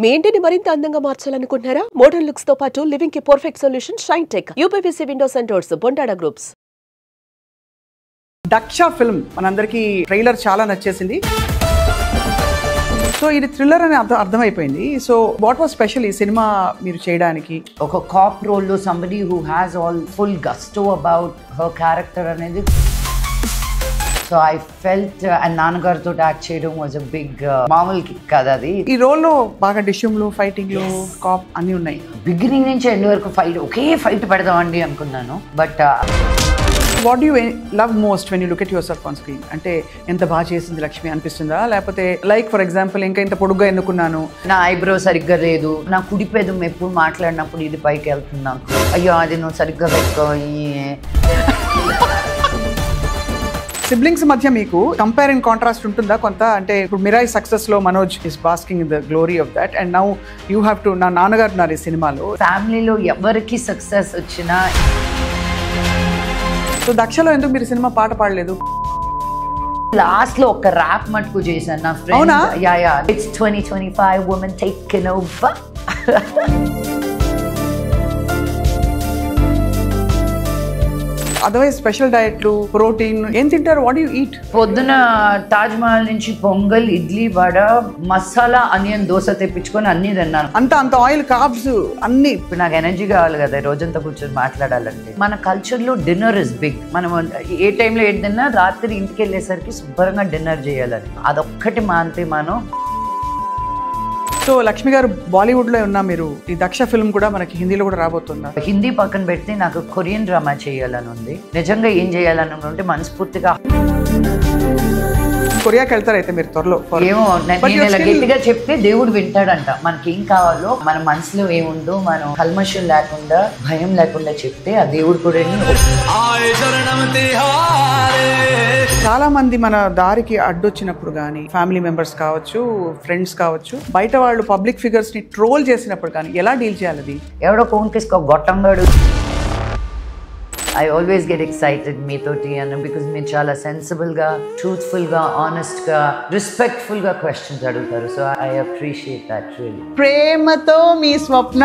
మీ ఇంటిని మరింత అందంగా మార్చాలనుకుంటున్నారా? మోడర్న్ లుక్స్ తో పాటు లివింగ్ కి perfect solution shine tech, UPVC Windows and doors, Bondada groups. Daksha film మనందరికీ ట్రైలర్ చాలా నచ్చేసింది. సో ఇది థ్రిల్లర్ అని అర్థమైపోయింది. సో వాట్ వాస్ స్పెషల్ ఈ సినిమా మీరు చేయడానికి? ఒక కాప్ రోల్ లో somebody who has all full gusto about her character అనేది. సో ఐ ఫెల్ట్ అండ్ నాన్నగారితో యాక్ట్ చేయడం వాజ్ అ బిగ్ మామూలు కిక్ కదా అది. ఈ రోల్లో బాగా డిష్యూమ్లు, ఫైటింగ్లు, కాప్ అన్నీ ఉన్నాయి. బిగినింగ్ నుంచి ఎండ్ వరకు ఫైట్, ఒకే ఫైట్ పెడదామండి అనుకున్నాను. But what do you love most when you look at your self on screen? అంటే ఎంత బాగా చేసింది లక్ష్మి అనిపిస్తుందా, లేకపోతే లైక్ ఫర్ ఎగ్జాంపుల్ ఇంకా ఇంత పొడుగ్గా ఎన్నుకున్నాను, నా ఐబ్రో సరిగ్గా లేదు, నా కుడి పెదం ఎప్పుడు మాట్లాడినప్పుడు ఇది పైకి వెళ్తుంది, నాకు అయ్యో అది నువ్వు సరిగ్గా పెట్టుకో. సిబ్లింగ్స్ మధ్య మీకు కంపేర్ అండ్ కాంట్రాస్ట్ ఉంటుందా కొంత? అంటే ఇప్పుడు మిరాయి సక్సెస్ లో Manoj is basking in the glory of that, and now you have to, నా నాన్నగారు ఉన్నారు ఈ సినిమాలో. ఫ్యామిలీలో ఎవరికి సక్సెస్ వచ్చినా. సో దక్షలో ఎందుకు మీరు సినిమా పాట పాడలేదు? లాస్ట్ లో ఒక ర్యాప్ మటుకు చేశాను నా friend. Yeah it's 2025 women taking over. Otherwise special డయట్లు, ప్రోటీన్ ఏం తింటారు? What you eat? పొద్దున తాజ్ మహల్ నుంచి పొంగల్, ఇడ్లీ, వడ, మసాలా ఆనియన్ దోశ తెప్పించుకొని అన్ని తిన్నాను. అంత ఆయిల్, కార్బ్స్ అన్ని. ఇప్పుడు నాకు ఎనర్జీ కావాలి కదా రోజంతా కూర్చొని మాట్లాడాలంటే. మన కల్చర్ లో డిన్నర్ ఇస్ బిగ్. మనం ఏ టైంలో ఏది తిన్నా రాత్రి ఇంటికి వెళ్ళేసరికి శుభ్రంగా డిన్నర్ చేయాలని, అదొక్కటి మానితే మనం. సో లక్ష్మి గారు బాలీవుడ్ లో ఉన్నా, మీరు ఈ దక్ష ఫిల్మ్ కూడా మనకి హిందీలో కూడా రాబోతుందా? హిందీ పక్కన పెడితే నాకు కొరియన్ డ్రామా చేయాలని ఉంది. నిజంగా ఏం చేయాలని ఉంటే మనస్ఫూర్తిగా కొరియాకి వెళ్తారు అయితే మీరు త్వరలో? ఏమో నేను ఇలా గట్టిగా చెప్తే దేవుడు వింటాడంట. మనకి ఏం కావాలో, మన మనసులో ఏముందో మనం కల్మషం లేకుండా, భయం లేకుండా చెప్తే ఆ దేవుడు కూడా. చాలా మంది మన దారికి అడ్డొచ్చినప్పుడు కానీ, ఫ్యామిలీ మెంబర్స్ కావచ్చు, ఫ్రెండ్స్ కావచ్చు, బయట వాళ్ళు పబ్లిక్ ఫిగర్స్ ని ట్రోల్ చేసినప్పుడు కానీ ఎలా డీల్ చేయాలి? అది ఎవడో కోన్కేసుకో గొట్టంగాడు. I always get excited మీతోటి అన్న, బికాజ్ మీరు చాలా సెన్సిబుల్గా, ట్రూత్ఫుల్గా, ఆనెస్ట్గా, రెస్పెక్ట్ఫుల్గా క్వశ్చన్స్ అడుగుతారు. So I appreciate that really. ప్రేమతో మీ స్వప్న.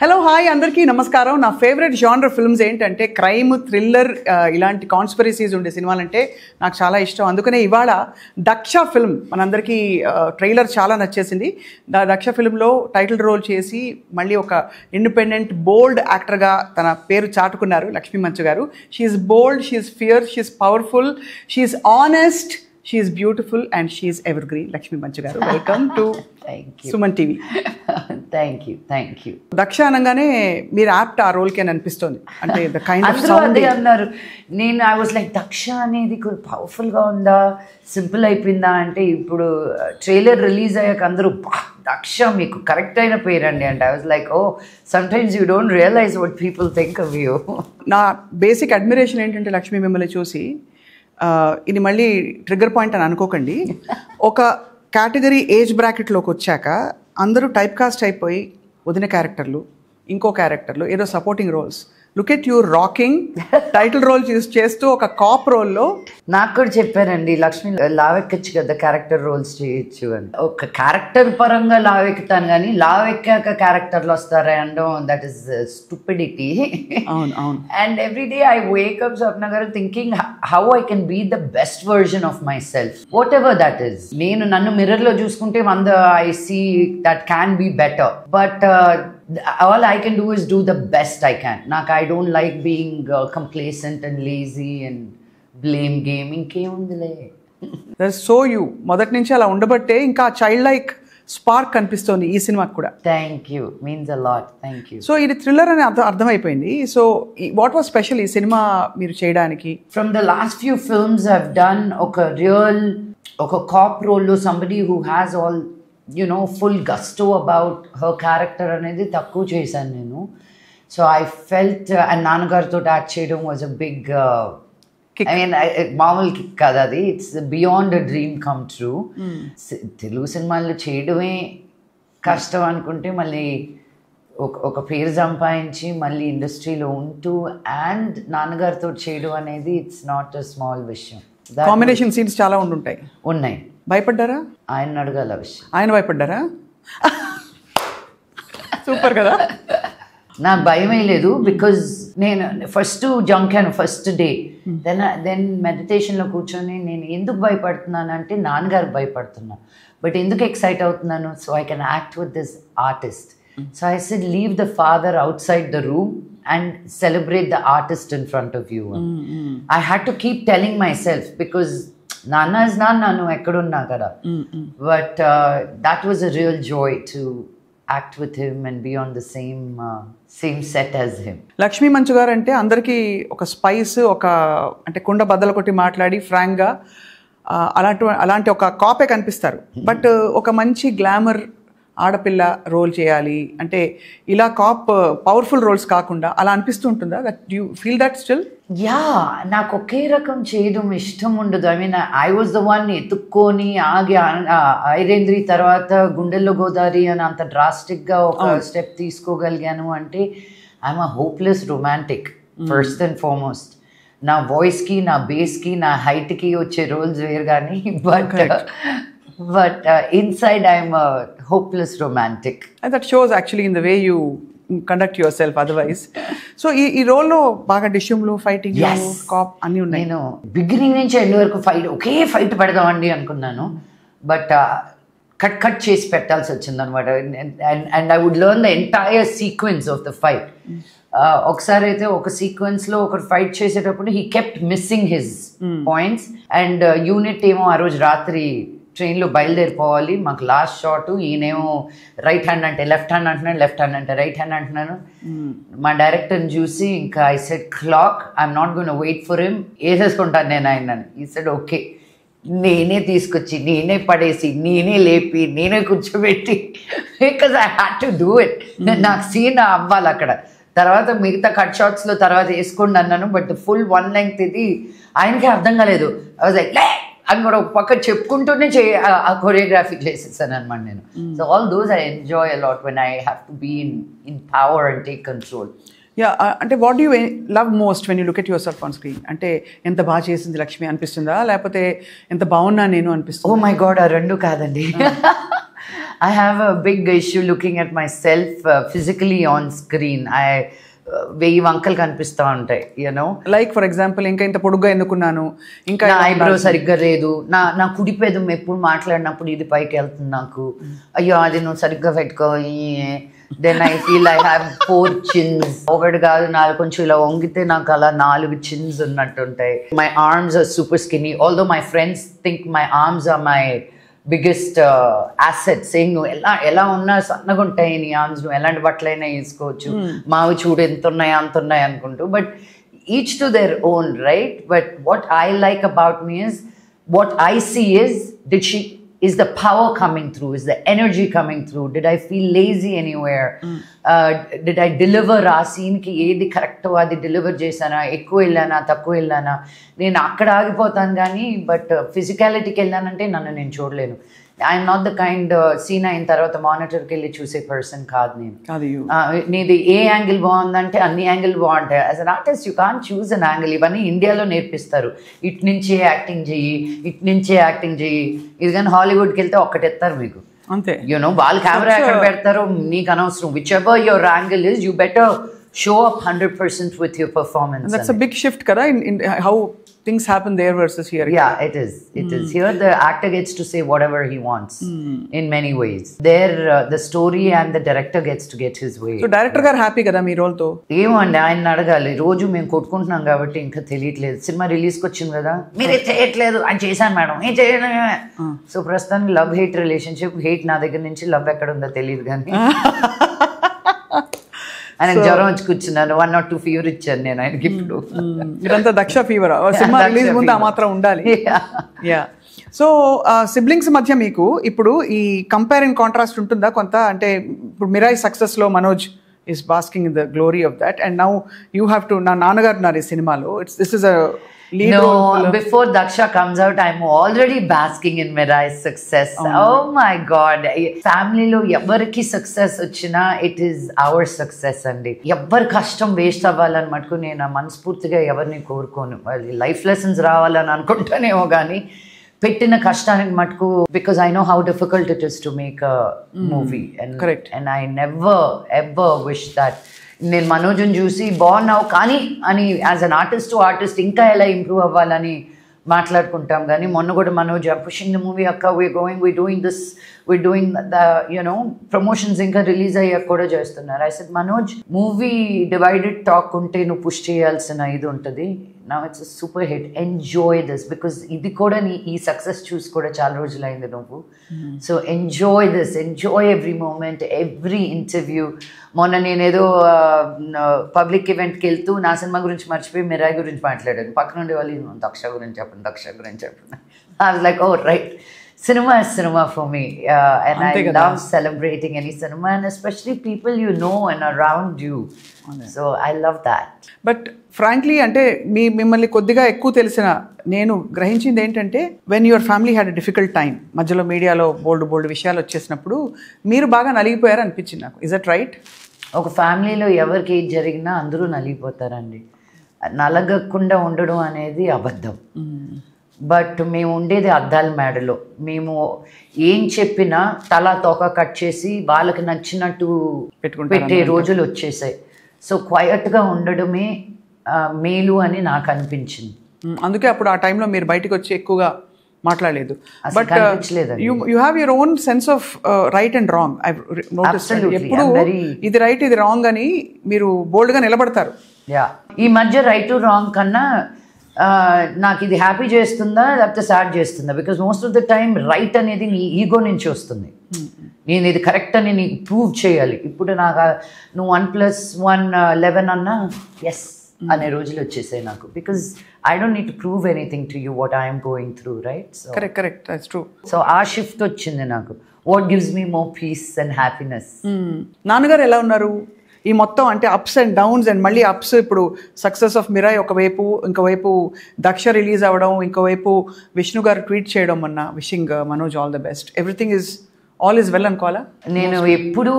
హలో, హాయ్ అందరికీ నమస్కారం. నా ఫేవరెట్ జానర్ ఫిల్మ్స్ ఏంటంటే క్రైమ్, థ్రిల్లర్, ఇలాంటి కాన్స్పిరసీస్ ఉండే సినిమాలంటే నాకు చాలా ఇష్టం. అందుకనే ఇవాళ దక్ష ఫిల్మ్ మనందరికీ ట్రైలర్ చాలా నచ్చేసింది. దక్ష ఫిల్మ్లో టైటిల్ రోల్ చేసి మళ్ళీ ఒక ఇండిపెండెంట్, బోల్డ్ యాక్టర్గా తన పేరు చాటుకున్నారు లక్ష్మీ మంచు గారు. She's bold, she's fierce, she's powerful, she's honest, she is beautiful and she is evergreen. Lakshmi Manchu garu, welcome to Suman TV. Thank you. Daksha anangane meer apt aa role ki anpistondi, ante the kind of sound ade annaru. Nenu I was like, Daksha anedi powerful ga unda, simple అయిపోయిందా అంటే, ఇప్పుడు trailer release అయ్యాక అందరూ దక్ష మీకు correct అయిన పేరండి అంటే, I was like, oh, sometimes you don't realize what people think of you. నా బేసిక్ అడ్మిరేషన్ ఏంటంటే లక్ష్మి, మిమ్మల్ని చూసి, ఇది మళ్ళీ ట్రిగ్గర్ పాయింట్ అని అనుకోకండి, ఒక కేటగిరీ ఏజ్ బ్రాకెట్లోకి వచ్చాక అందరూ టైప్ కాస్ట్ అయిపోయి వదిన క్యారెక్టర్లు, ఇంకో క్యారెక్టర్లు, ఏదో supporting roles. Look at you rocking title role చేస్తూ ఒక కాప్ రోల్లో. నాకు కూడా చెప్పారండి, లక్ష్మి లావెక్కచ్చు కదా, క్యారెక్టర్ రోల్స్ చేయొచ్చు అని. ఒక క్యారెక్టర్ పరంగా లావెక్కుతాను కానీ లావెక్కాక క్యారెక్టర్లు వస్తారా అనడం, that is stupidity. And every day I wake up Swapna garu thinking how I can be the best version of my self, whatever that is. నేను నన్ను మిర్రర్లో చూసుకుంటే I see that can be better, but all I can do is do the best I can. I don't like being complacent and lazy and blame game. ఇంకేముందిలే. That's so you. మొదటి నుంచి అలా ఉండబట్టే ఇంకా child like spark కనిపిస్తోంది ఈ సినిమాకి కూడా. Thank you, means a lot. Thank you. So ఇది థ్రిల్లర్ అని అర్థమైపోయింది. సో వాట్ వాస్ స్పెషల్ ఈ సినిమా మీరు చేయడానికి? From the last few films I have done ఒక కాప్ రోల్ లో somebody who has all full gusto about her character అనేది తక్కువ చేశాను నేను. సో ఐ ఫెల్ట్ అండ్ నాన్నగారితో యాక్ట్ చేయడం was a big, I mean మామూలు కిక్ కదా అది. It's beyond a dream come true. Telugu సినిమాల్లో చేయడమే కష్టం అనుకుంటే మళ్ళీ ఒక పేరు సంపాదించి మళ్ళీ ఇండస్ట్రీలో ఉంటూ అండ్ నాన్నగారితో చేయడం అనేది ఇట్స్ నాట్ అ స్మాల్ విషయం. కాంబినేషన్ సీన్స్ చాలా ఉండుంటాయి. ఉన్నాయి. భయపడ్డారా? ఆయన అడగాల విషయం. ఆయన భయపడ్డారా? సూపర్ కదా. నాకు భయమే లేదు బికాజ్ నేను ఫస్ట్ జంకాను ఫస్ట్ డే. దెన్ మెడిటేషన్లో కూర్చొని నేను ఎందుకు భయపడుతున్నాను అంటే నాన్నగారికి భయపడుతున్నా, బట్ ఎందుకు ఎక్సైట్ అవుతున్నాను, so I can act with this artist. So I said leave the father out side the room and celebrate the artist in front of you. I had to keep telling myself because Nana is Nana, no ekkadunna kada. But that was a real joy to act with him and be on the same set as him. Lakshmi Manchu గారు అంటే అందరికీ ఒక spice, ఒక అంటే కుండ బద్దలు కొట్టి మాట్లాడి ఫ్రాంక్గా అలాంటి ఒక కాపే కనిపిస్తారు. బట్ ఒక మంచి గ్లామర్ ఆడపిల్ల రోల్ చేయాలి అంటే ఇలా పవర్ఫుల్ రోల్స్ కాకుండా అలా అనిపిస్తుంటుందా? That you feel that still? Yeah, నాకు ఒకే రకం చేయడం ఇష్టం ఉండదు. I mean I was the one ఎత్తుక్కొని ఆగి ఐరేంద్రి తర్వాత గుండెల్లో గోదావరి అని అంత డ్రాస్టిక్గా ఒక స్టెప్ తీసుకోగలిగాను అంటే I'm a hopeless romantic first and foremost. నా వాయిస్కి, నా బేస్కి, నా హైట్కి వచ్చే రోల్స్ వేరు కానీ but inside I'm a hopeless romantic. And that shows actually in the way you conduct yourself otherwise. So ఈ రోల్లో బాగా డిష్యూమ్లు, ఫైటింగ్, కాప్ అన్నీ ఉన్నాయి. నేను బిగినింగ్ నుంచి ఎండ్ వరకు ఒకే ఫైట్ పెడదామండి అనుకున్నాను, బట్ కట్ చేసి పెట్టాల్సి వచ్చింది అనమాట. And I would learn the entire sequence of the fight. ఒకసారి అయితే ఒక సీక్వెన్స్లో ఒకరు ఫైట్ చేసేటప్పుడు he kept missing his points and unit ఏమో ఆ రోజు రాత్రి ట్రైన్లో బయలుదేరిపోవాలి. మాకు లాస్ట్ షాట్, ఈయనేమో రైట్ హ్యాండ్ అంటే లెఫ్ట్ హ్యాండ్ అంటున్నాను, లెఫ్ట్ హ్యాండ్ అంటే రైట్ హ్యాండ్ అంటున్నాను. మా డైరెక్టర్ని చూసి ఇంకా I said clock, I'm not gonna wait for him, వేసేసుకుంటాను నేను ఆయన. ఈ సెడ్ ఓకే, నేనే తీసుకొచ్చి, నేనే పడేసి, నేనే లేపి, నేనే కూర్చోబెట్టి, because I had to do it. నాకు సీన్ అవ్వాలి అక్కడ. తర్వాత మిగతా కట్ షాట్స్లో తర్వాత వేసుకోండి అన్నాను, బట్ ఫుల్ 1 length ఇది ఆయనకే అర్థం కాలేదు. ఐ వాజ్ లైక్ అని కూడా ఒక పక్క చెప్పుకుంటూనే ఆ కొరియోగ్రఫీ చేసేసాను అనమాట నేను. So all those I enjoy a lot when I have to be in power and take control. Yeah, అంటే what you love most when you look at your self on screen? అంటే ఎంత బాగా చేసింది లక్ష్మి అనిపిస్తుందా, లేకపోతే ఎంత బాగున్నా నేను అనిపిస్తుంది? ఓ మై గాడ్, ఆ రెండు కాదండి. I have a big issue looking at myself physically on screen. వెయ్యి వంకలు కనిపిస్తూ ఉంటాయి, యూనో. లైక్ ఫర్ ఎగ్జాంపుల్, ఇంకా ఇంత పొడుగ్గా ఎందుకున్నాను, ఇంకా నా ఐబ్రో సరిగ్గా లేదు, నా కుడి పెదం ఎప్పుడు మాట్లాడినప్పుడు ఇది పైకి వెళ్తుంది నాకు, అయ్యో అది నువ్వు సరిగ్గా పెట్టుకో. Then I feel I have 4 chins. ఒకటి కాదు 4, కొంచెం ఇలా వంగితే నాకు అలా 4 chins ఉన్నట్టుంటాయి. My arms are super skinny, although my friends think my arms are my biggest asset, saying నువ్వు ఎలా ఉన్నా సన్నగా ఉంటాయి నీ ఆర్మ్స్, నువ్వు ఎలాంటి బట్టలైనా వేసుకోవచ్చు, మావి చూడు ఎంత ఉన్నాయి అంత ఉన్నాయి అనుకుంటూ. But each to their own, right? But what I like about me is, what I see is the power coming through, is the energy coming through. Did I feel lazy anywhere? Did I deliver ఆ సీన్కి ఏది కరెక్టో అది deliver చేశానా, ఎక్కువ వెళ్ళానా తక్కువ వెళ్ళానా? నేను అక్కడ ఆగిపోతాను కానీ, బట్ ఫిజికాలిటీకి వెళ్ళానంటే నన్ను నేను చూడలేను. I'm not the kind scene అయిన తర్వాత మానిటర్కి వెళ్ళి చూసే పర్సన్ కాదు నేను. నీది ఏ యాంగిల్ బాగుందంటే అన్ని యాంగిల్ బాగుంటాయి. As an artist you can't choose an angle. ఇవన్నీ ఇండియాలో నేర్పిస్తారు, ఇటు నుంచే యాక్టింగ్ చెయ్యి, ఇటు నుంచే యాక్టింగ్ చెయ్యి. ఇది కానీ హాలీవుడ్కి వెళ్తే ఒక్కటెత్తారు మీకు, అంతే. యూనో, వాళ్ళు కెమెరా ఎక్కడ పెడతారో నీకు అనవసరం. Which ever your angle is, you better show up 100% with your performance. And that's a big shift kada in how things happen there versus here. Yeah, it is. Here the actor gets to say whatever he wants in many ways. There the story and the director gets to get his way. So director garu happy kada mee role tho? ఏమండి ఆయన అడగాలి. రోజు మేము కొట్టుకుంటున్నాం కాబట్టి ఇంకా తెలియట్లేదు. Cinema రిలీజ్కి వచ్చింది కదా, మీరే చేయట్లేదు, అని చేశాను మేడం, ఏం చేయలేమే. సో ప్రస్తుతానికి లవ్ హేట్ రిలేషన్షిప్. హేట్ నా దగ్గర నుంచి, లవ్ ఎక్కడ ఉందో తెలియదు కానీ ఆయనకు జ్వరం వచ్చి కూర్చున్నాను, 1 or 2 ఫీవర్ ఇచ్చాను నేను ఆయనకి. ఇప్పుడు ఇదంతా దక్ష ఫీవర్. సినిమా రిలీజ్ ముందు ఆ మాత్రం ఉండాలి. యా. సో సిబ్లింగ్స్ మధ్య మీకు ఇప్పుడు ఈ కంపేర్ అండ్ కాంట్రాస్ట్ ఉంటుందా కొంత? అంటే ఇప్పుడు మిరాయి సక్సెస్లో Manoj is basking in the glory of that. And now you have to, నా నాన్నగారు ఉన్నారు ఈ సినిమాలో. This is a lead role. No, before Daksha comes out, I'm already basking in Mirai's success. Oh my God. Family lo evariki success ochina, it is our success andi. Evar kashtam waste avvalani matku nenu మనస్ఫూర్తిగా ఎవర్ని కోరుకోను. Life lessons రావాలని అనుకుంటానేమో కానీ పెట్టిన కష్టానికి మటుకు, because I know how difficult it is to make a movie. And I never ever wish that నేను మనోజ్ని చూసి బాగున్నావు కానీ అని as an artist to artist ఇంకా ఎలా ఇంప్రూవ్ అవ్వాలని మాట్లాడుకుంటాం. కానీ మొన్న కూడా మనోజ్ పుషింగ్ ద మూవీ అక్క, we doing this, we doing the you know promotions ఇంకా రిలీజ్ అయ్యాక కూడా చేస్తున్నారు. I said Manoj, movie divided talk ఉంటే నువ్వు పుష్ చేయాల్సిన ఇది ఉంటుంది. Now it's a super hit. Enjoy this, because ఇది కూడా నీ ఈ సక్సెస్ చూసి కూడా చాలా రోజులు అయింది నువ్వు. So enjoy this, enjoy every moment, every interview. మొన్న నేనేదో పబ్లిక్ ఈవెంట్కి వెళ్తూ నా సినిమా గురించి మర్చిపోయి మిరాయ్ గురించి మాట్లాడాను. పక్కన ఉండే వాళ్ళు దక్ష గురించి చెప్పండి. I was like, oh right, cinema is cinema for me, and I love celebrating any cinema, and especially people you know and around you. So I love that. But frankly అంటే మిమ్మల్ని కొద్దిగా ఎక్కువ తెలిసిన నేను గ్రహించింది ఏంటంటే, when your family had a difficult time, మధ్యలో మీడియాలో బోల్డ్ విషయాలు వచ్చేసినప్పుడు మీరు బాగా నలిగిపోయారు అనిపించింది నాకు. Is that right? ఒక ఫ్యామిలీలో ఎవరికి ఏది జరిగినా అందరూ నలిగిపోతారండి. నలగకుండా ఉండడం అనేది అబద్ధం. బట్ మేము ఉండేది అద్దాల మేడలో. మేము ఏం చెప్పినా తలా తోక కట్ చేసి వాళ్ళకి నచ్చినట్టు పెట్టే రోజులు వచ్చేసాయి. సో క్వయట్గా ఉండడమే మేలు అని నాకు అనిపించింది. అందుకే అప్పుడు ఆ టైంలో మీరు బయటకు వచ్చి ఎక్కువగా మాట్లాడలేదు. But you have your own sense of right and wrong. I notice ఎప్పుడు ఇది రైట్ ఇది రాంగ్ అని మీరు బోల్డ్గా నిలబడతారు. యా, ఈ మధ్య రైట్ టు రాంగ్ కన్నా నాకు ఇది హ్యాపీ చేస్తుందా లేకపోతే సాడ్ చేస్తుందా, because most of the time right అనేది నీ ఈగో నుంచి వస్తుంది. నేను ఇది కరెక్ట్ అని నీకు ప్రూవ్ చేయాలి. ఇప్పుడు నాకు నువ్వు 1+1 11 అన్నా ఎస్ అనే రోజులు వచ్చేసాయి నాకు, because I don't need to prove anything to you what I'm going through, right? So correct, that's true. So ఆ షిఫ్ట్ వచ్చింది నాకు. What gives me more peace and happiness. నాన్నగారు ఎలా ఉన్నారు ఈ మొత్తం అంటే అప్స్ అండ్ డౌన్స్ అండ్ మళ్ళీ అప్స్? ఇప్పుడు సక్సెస్ ఆఫ్ మిరాయ్ ఒకవైపు, ఇంకోవైపు దక్ష రిలీజ్ అవ్వడం, ఇంకోవైపు విష్ణు గారు ట్వీట్ చేయడం మొన్న, wishing Manoj all the best, everything is all is well అనుకోవాలా? నేను ఎప్పుడు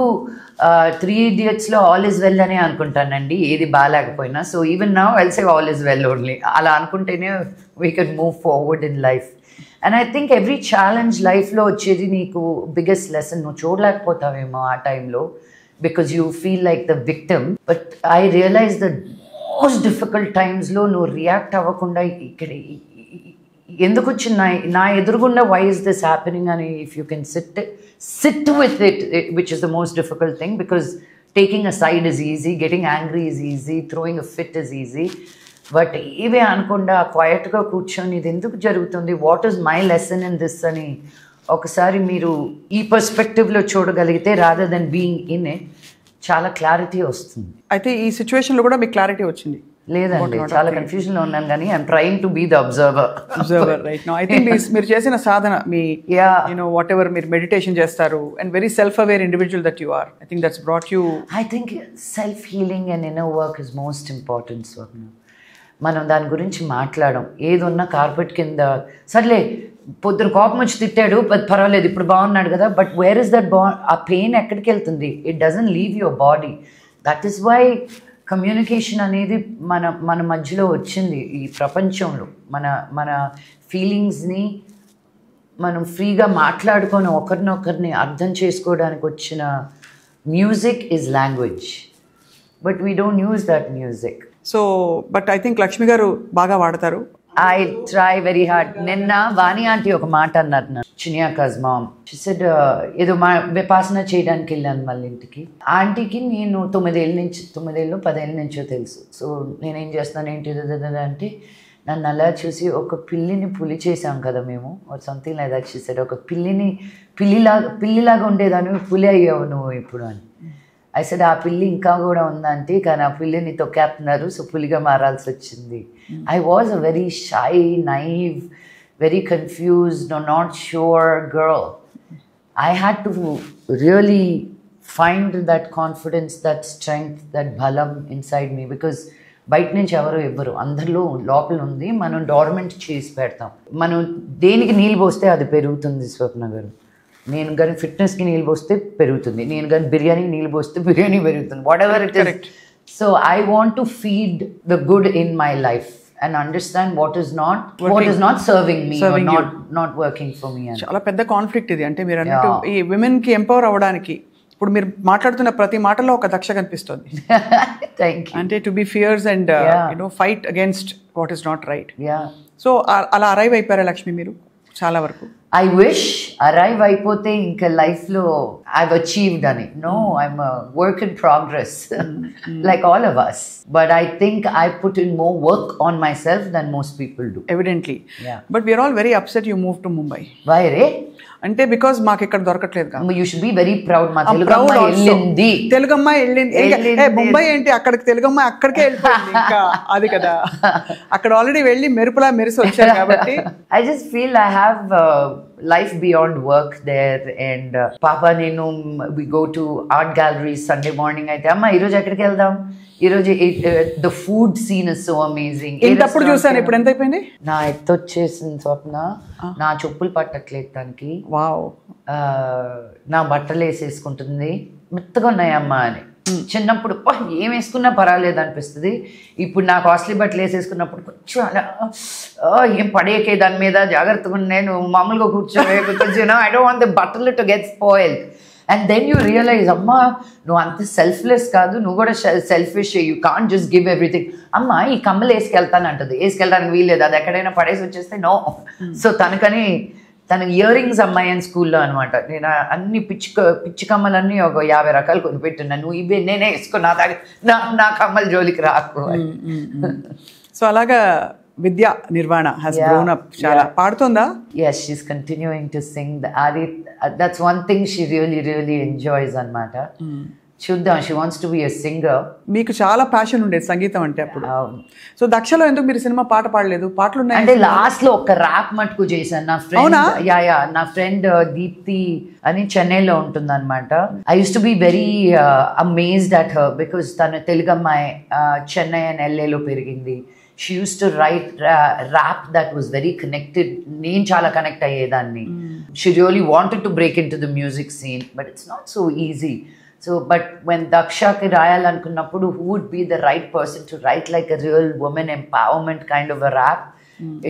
3 Idiotsలో ఆల్ ఈజ్ వెల్ అనే అనుకుంటానండి, ఏది బాగాలేకపోయినా. So even now I'll say all is well only. అలా అనుకుంటేనే we can move forward in life. And I think every challenge లైఫ్లో వచ్చేది నీకు బిగ్గెస్ట్ లెసన్. నువ్వు చూడలేకపోతావేమో ఆ టైంలో, because you feel like the victim, but I realize the most difficult times lo no react avakunda ikkada enduku chinna na edurugunda why is this happening, and if you can sit with it, which is the most difficult thing, because taking a side is easy, getting angry is easy, throwing a fit is easy, but ive anukunda quiet ga కూర్చొని ఇది ఎందుకు జరుగుతుంది, what is my lesson in this అని ఒకసారి మీరు ఈ పర్స్పెక్టివ్లో చూడగలిగితే rather than being in it చాలా క్లారిటీ వస్తుంది. అయితే ఈ సిచ్యువేషన్లో కూడా మీకు క్లారిటీ వచ్చింది? లేదండి, చాలా కన్ఫ్యూజన్లో ఉన్నాను, కానీ I'm trying to be the observer right now. I think మీరు చేసిన సాధన, మీ యూనో వాట్ ఎవర్ మీరు మెడిటేషన్ చేస్తారు and very self aware individual that you are, I think that's brought you. I think self healing and inner work is most important. Swarna, మనం దాని గురించి మాట్లాడడం, ఏది ఉన్నా కార్పెట్ కింద, సర్లే పొద్దున కోపం వచ్చి తిట్టాడు పర్వాలేదు ఇప్పుడు బాగున్నాడు కదా, బట్ వేర్ ఇస్ దట్ ఆ పెయిన్ ఎక్కడికి వెళ్తుంది? It doesn't leave your body. That is why communication అనేది మన మధ్యలో వచ్చింది ఈ ప్రపంచంలో. మన ఫీలింగ్స్ని మనం ఫ్రీగా మాట్లాడుకొని ఒకరినొకరిని అర్థం చేసుకోవడానికి వచ్చిన music is language, but we don't use that music. So but I think Lakshmi గారు బాగా వాడతారు. I try very hard. నిన్న వాణి ఆంటీ ఒక మాట అన్నారు నా చినియాకాజ్ మామ్. షీ సెడ్ ఏదో విపాసన చేయడానికి వెళ్ళాను మళ్ళీ ఇంటికి. ఆంటీకి నేను 9 ఏళ్ళో 10 ఏళ్ళ నుంచో తెలుసు. సో నేనేం చేస్తున్నాను ఏంటి అంటే, నన్ను అలా చూసి ఒక పిల్లిని పులి చేసాం కదా మేము, something like that. She said ఒక పిల్లిలాగా ఉండేదాన్ని పులి అయ్యావు నువ్వు ఇప్పుడు అని. ఐ సెడ్ ఆ పిల్లి ఇంకా కూడా ఉందంటే, కానీ ఆ పిల్లిని తొక్కేస్తున్నారు, సో పులిగా మారాల్సి వచ్చింది. I was a very shy, naive, very confused, no, not sure girl. I had to really find that confidence, that strength, that bhalam inside me, because బయట నుంచి ఎవరు ఇవ్వరు, అందరిలో లోపల ఉంది. మనం డార్మెంట్ చేసి పెడతాం. మనం దేనికి నీళ్ళు పోస్తే అది పెరుగుతుంది. స్వప్న గారు, నేను కానీ ఫిట్నెస్కి నీళ్ళు పోస్తే పెరుగుతుంది, నేను కానీ బిర్యానీకి నీళ్ళు పోస్తే బిర్యానీ పెరుగుతుంది, what ever it is. So I want to feed the good in my life and understand what is not serving me or not working for me. చాలా పెద్ద కాన్ఫ్లిక్ట్ ఇది. అంటే మీరు అన్నట్టు ఈ విమెన్ కి ఎంపవర్ అవ్వడానికి ఇప్పుడు మీరు మాట్లాడుతున్న ప్రతి మాటలో ఒక దక్ష కనిపిస్తుంది. అంటే to be fears and fight against what is not right. So అలా అరైవ్ అయిపోయారా లక్ష్మి మీరు చాలా వరకు? I wish arrive అయిపోతే ఇంకా లైఫ్లో I've achieved అని. No, I'm a work in progress like all of us. But I think I put in more work on myself than most people do. Evidently. Yeah. But we are all very upset you moved to Mumbai. Why re? అంటే because మాకు ఇక్కడ దొరకట్లేదు కదా. You should be very proud. మా తెలుగమ్మ వెళ్ళింది, తెలుగమ్మ వెళ్ళింది. ముంబై ఏంటి, అక్కడికి తెలుగమ్మ అక్కడికే వెళ్ళిపోయింది. ఇంకా అది కదా, అక్కడ ఆల్రెడీ వెళ్ళి మెరుపులా మెరిసి వచ్చారు కాబట్టి. I just feel I have life beyond work there, and papa nenu we go to art galleries Sunday morning aithe amma ee roju ekkadiki veldam, ee roju the food scene is so amazing. ఇంతప్పుడు చూసాను, ఇప్పుడు ఎంత అయిపోయింది? నా ఎత్తు వచ్చేసింది స్వప్న, నా చెప్పులు పట్టట్లేదు దానికి. వావ్. నా బట్టలు వేసేసుకుంటుంది, మెత్తగా ఉన్నాయమ్మా అని. చిన్నప్పుడు ఏం వేసుకున్నా పర్వాలేదు అనిపిస్తుంది. ఇప్పుడు నా కాస్ట్లీ బట్టలు వేసేసుకున్నప్పుడు కొంచెం అలా ఏం పడేకే దాని మీద జాగ్రత్తగా నేను మామూలుగా కూర్చోను. ఐ డోంట్ వాంట్ ద బట్టలు to get spoiled. And then you realise, అమ్మా నువ్వు అంత సెల్ఫ్లెస్ కాదు, నువ్వు కూడా selfish. You can't just give everything. అమ్మ ఈ కమ్మలు వేసుకెళ్తాను అంటుంది, వేసుకెళ్ళడానికి వీల్లేదు, అది ఎక్కడైనా పడేసి వచ్చేస్తే నో. సో తనకని తన ఇయర్ రింగ్స్ అమ్మాయి అని స్కూల్లో అనమాట. నేను అన్ని పిచ్చి కమ్మలన్నీ ఒక 50 రకాలు కొనిపెట్టున్నా, నువ్వు ఇవే నేనే వేసుకున్నా, నా కమ్మల జోలికి రాకు. సో అలాగా విద్యా నిర్వాణ has grown up. చాలా పాడుతుందా? Yes, she's continuing to sing. That's one thing she really enjoys అన్నమాట. చూద్దాం, she wants to be a singer. మీకు చాలా ప్యాషన్ ఉండేది సంగీతం అంటే అప్పుడు. సో దక్షలో ఎందుకు మీరు సినిమా పాట పాడలేదు? పాటలు ఉన్నాయి అంటే లాస్ట్ లో ఒక ర్యాప్ మటుకు చేశాను. నా ఫ్రెండ్ నా ఫ్రెండ్ దీప్తి అని చెన్నైలో ఉంటుంది అనమాట. I used to be very amazed at her because తను తెలుగు అమ్మాయి, చెన్నై అండ్ ఎల్ఏలో పెరిగింది. She used to write rap that was very connected. నేను చాలా కనెక్ట్ అయ్యేదాన్ని. She really wanted to break in to the music scene, but it's not so easy. So, but when Dakshaki Rayal ankunnappudu, who would be the right person to write like a real woman empowerment kind of a rap?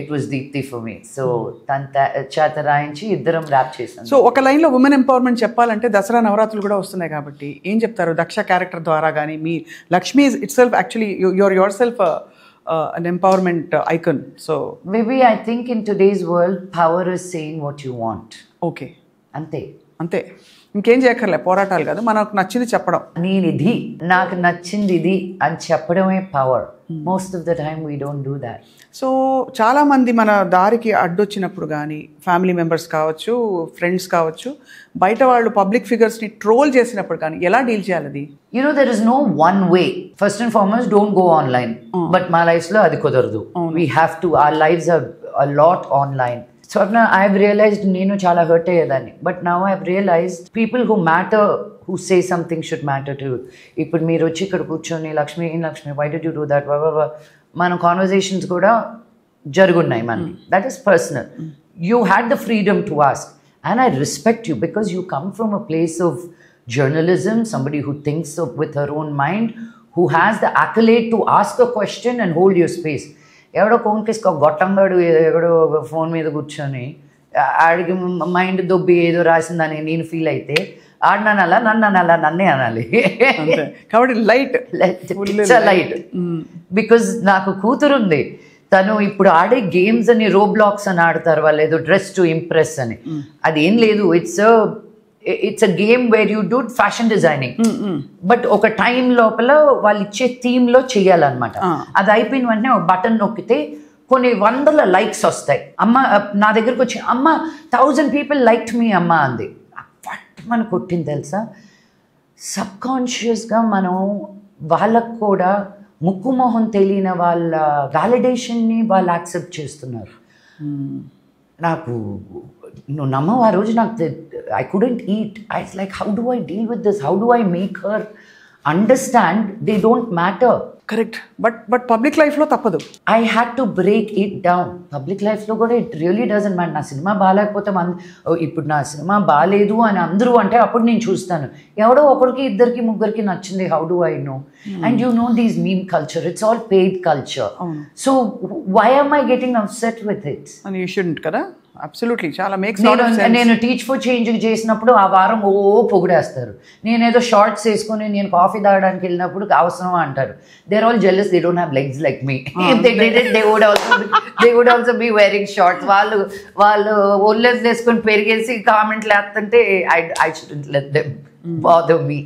It was Deepthi for me. So, tanta chatarayinchi iddaram rap chesam. So, oka line lo women empowerment cheppalante Dasara Navaratrulu kuda vastunayi kabatti em cheptaru Daksha character dwara gaani mee Lakshmi is itself actually you're yourself an empowerment icon. So, maybe I think in today's world power is saying what you want. Okay. ante ఇంకేం చేయక్కర్లే, పోరాటాలు కాదు, మనకు నచ్చింది చెప్పడం. నేను ఇది, నాకు నచ్చింది ఇది అని చెప్పడమే power. Most of the time we don't do that. So చాలామంది మన దారికి అడ్డొచ్చినప్పుడు కానీ ఫ్యామిలీ మెంబర్స్ కావచ్చు, ఫ్రెండ్స్ కావచ్చు, బయట వాళ్ళు పబ్లిక్ ఫిగర్స్ని ట్రోల్ చేసినప్పుడు కానీ ఎలా డీల్ చేయాలి అది? You know, there is no one way. First and foremost, don't go online. But my life lo adi kudaradu. We have to, our lives are a lot online. So I've realized నేను చాలా hurt అయ్యేదాన్ని. But now I've realised people who matter, who say something should matter too. ఇప్పుడు మీరు వచ్చి ఇక్కడ కూర్చొని Lakshmi why did you do that మన conversations కూడా జరుగున్నాయి మనకి. That is personal. You had the freedom to ask and I respect you because you come from a place of journalism, somebody who thinks with her own mind, who has the accolade to ask a question and hold your space. ఎవడో కోన్కేసుకో గొట్టంగాడు ఎవడో phone మీద కూర్చొని ఆడికి mind దొబ్బి ఏదో రాసిందని నేను feel అయితే ఆడినానలా నన్నే అనాలి. కాబట్టి లైట్ బికాజ్ నాకు కూతురుంది, తను ఇప్పుడు ఆడే గేమ్స్ అని రోబ్లాక్స్ అని ఆడతారు వాళ్ళు, ఏదో డ్రెస్ టు ఇంప్రెస్ అని. అదేం లేదు, it's a game where you do fashion designing. But ఒక టైం లోపల వాళ్ళు ఇచ్చే థీమ్ లో చెయ్యాలన్నమాట. అది అయిపోయిన వెంటనే ఒక బటన్ నొక్కితే కొన్ని 100 likes వస్తాయి. అమ్మ నా దగ్గరకు వచ్చి అమ్మ 1000 people liked me అమ్మ అంది. మనం కొట్టింది తెలుసా. సబ్ కాన్షియస్గా మనం వాళ్ళకు కూడా ముక్కు మొహం తెలియని వాళ్ళ వ్యాలిడేషన్ని వాళ్ళు యాక్సెప్ట్ చేస్తున్నారు. నాకు నువ్వు నమ్మవు ఆ రోజు నాకు I couldn't eat I like how do I deal with this, how do I make her understand they don't matter. Correct. But public లైఫ్లో తప్పదు. I had to break it down. Public లైఫ్లో కూడా ఇట్ రియలీ డజంట్ మ్యాటర్. నా cinema బాగాలేకపోతే ఇప్పుడు నా cinema బాగాలేదు అని అందరూ అంటే అప్పుడు నేను చూస్తాను. ఎవడో ఒకరికి ఇద్దరికి ముగ్గురికి నచ్చింది, how do I know? And you know these meme culture, it's all paid culture. So why am I getting upset with it? And you shouldn't కదా. అబ్సల్యూట్లీ. చాలా మేక్స్ నేను టీచ్ ఫర్ చేంజ్ చేసినప్పుడు ఆ వారం పొగిడేస్తారు. నేనేదో షార్ట్స్ వేసుకొని నేను coffee తాగడానికి వెళ్ళినప్పుడు అవసరం అంటారు. They're all jealous, they don't have legs like me. They would also be wearing shorts. వాళ్ళు ఒళ్ళెస్ వేసుకొని పెరిగేసి కామెంట్లు వేస్తుంటే I shouldn't let them bother me.